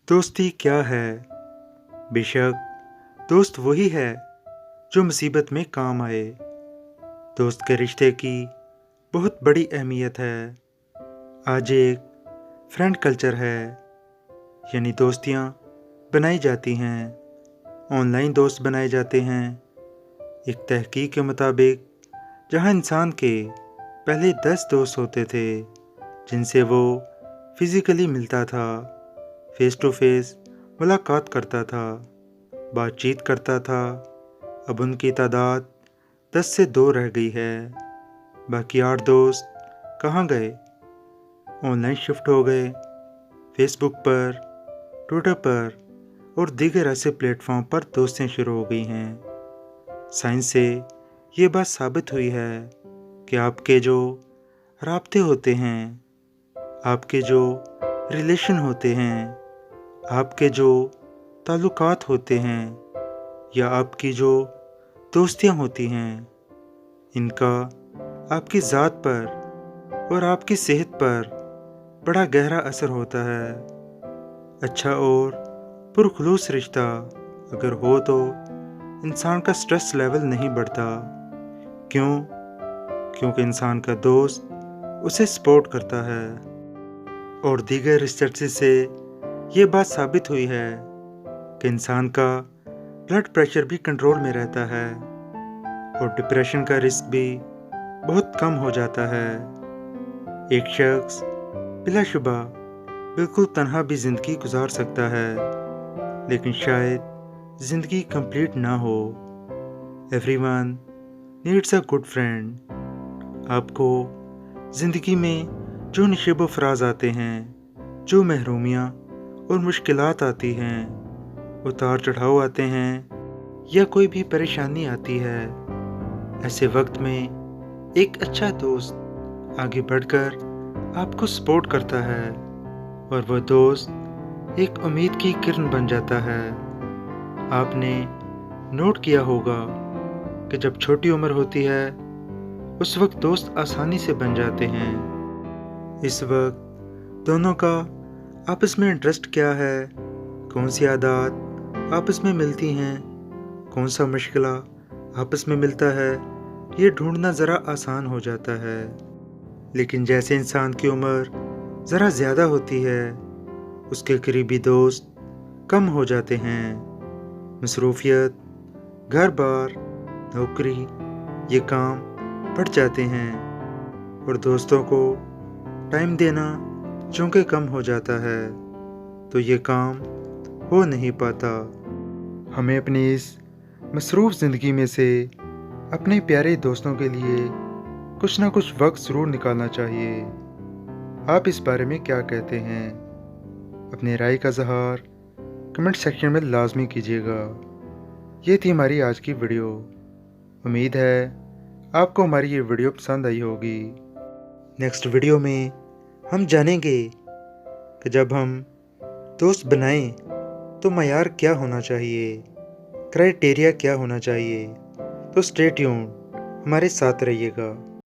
दोस्ती क्या है? बेशक दोस्त वही है जो मुसीबत में काम आए। दोस्त के रिश्ते की बहुत बड़ी अहमियत है। आज एक फ्रेंड कल्चर है, यानी दोस्तियाँ बनाई जाती हैं, ऑनलाइन दोस्त बनाए जाते हैं। एक तहकीक के मुताबिक जहाँ इंसान के पहले 10 दोस्त होते थे जिनसे वो फिज़िकली मिलता था, फेस टू फेस मुलाकात करता था, बातचीत करता था, अब उनकी तादाद 10 से 2 रह गई है। बाकी 8 दोस्त कहाँ गए? ऑनलाइन शिफ्ट हो गए। फेसबुक पर, ट्विटर पर और दीगर ऐसे प्लेटफॉर्म पर दोस्तियाँ शुरू हो गई हैं। साइंस से ये बात साबित हुई है कि आपके जो राब्ते होते हैं, आपके जो रिलेशन होते हैं, आपके जो ताल्लुकात होते हैं या आपकी जो दोस्तियाँ होती हैं, इनका आपकी ज़ात पर और आपकी सेहत पर बड़ा गहरा असर होता है। अच्छा और पुरखलूस रिश्ता अगर हो तो इंसान का स्ट्रेस लेवल नहीं बढ़ता। क्यों? क्योंकि इंसान का दोस्त उसे सपोर्ट करता है। और दीगर रिसर्च से ये बात साबित हुई है कि इंसान का ब्लड प्रेशर भी कंट्रोल में रहता है और डिप्रेशन का रिस्क भी बहुत कम हो जाता है। एक शख्स बिलाशुबा बिल्कुल तन्हा भी ज़िंदगी गुजार सकता है, लेकिन शायद ज़िंदगी कंप्लीट ना हो। Everyone needs a good friend. आपको ज़िंदगी में जो नशेब फराज आते हैं, जो महरूमियाँ और मुश्किलात आती हैं, उतार चढ़ाव आते हैं या कोई भी परेशानी आती है, ऐसे वक्त में एक अच्छा दोस्त आगे बढ़कर आपको सपोर्ट करता है और वह दोस्त एक उम्मीद की किरण बन जाता है। आपने नोट किया होगा कि जब छोटी उम्र होती है उस वक्त दोस्त आसानी से बन जाते हैं। इस वक्त दोनों का आपस में इंटरेस्ट क्या है, कौन सी आदत आपस में मिलती हैं, कौन सा मुश्किला आपस में मिलता है, ये ढूंढना ज़रा आसान हो जाता है। लेकिन जैसे इंसान की उम्र ज़रा ज़्यादा होती है, उसके करीबी दोस्त कम हो जाते हैं। मसरूफियत, घर बार, नौकरी, ये काम बढ़ जाते हैं और दोस्तों को टाइम देना चूँकि कम हो जाता है तो ये काम हो नहीं पाता। हमें अपनी इस मसरूफ़ ज़िंदगी में से अपने प्यारे दोस्तों के लिए कुछ ना कुछ वक्त ज़रूर निकालना चाहिए। आप इस बारे में क्या कहते हैं? अपनी राय का इज़हार कमेंट सेक्शन में लाजमी कीजिएगा। ये थी हमारी आज की वीडियो। उम्मीद है आपको हमारी ये वीडियो पसंद आई होगी। नेक्स्ट वीडियो में हम जानेंगे कि जब हम दोस्त बनाएं तो मयार क्या होना चाहिए, क्राइटेरिया क्या होना चाहिए। तो स्टे ट्यून्ड, हमारे साथ रहिएगा।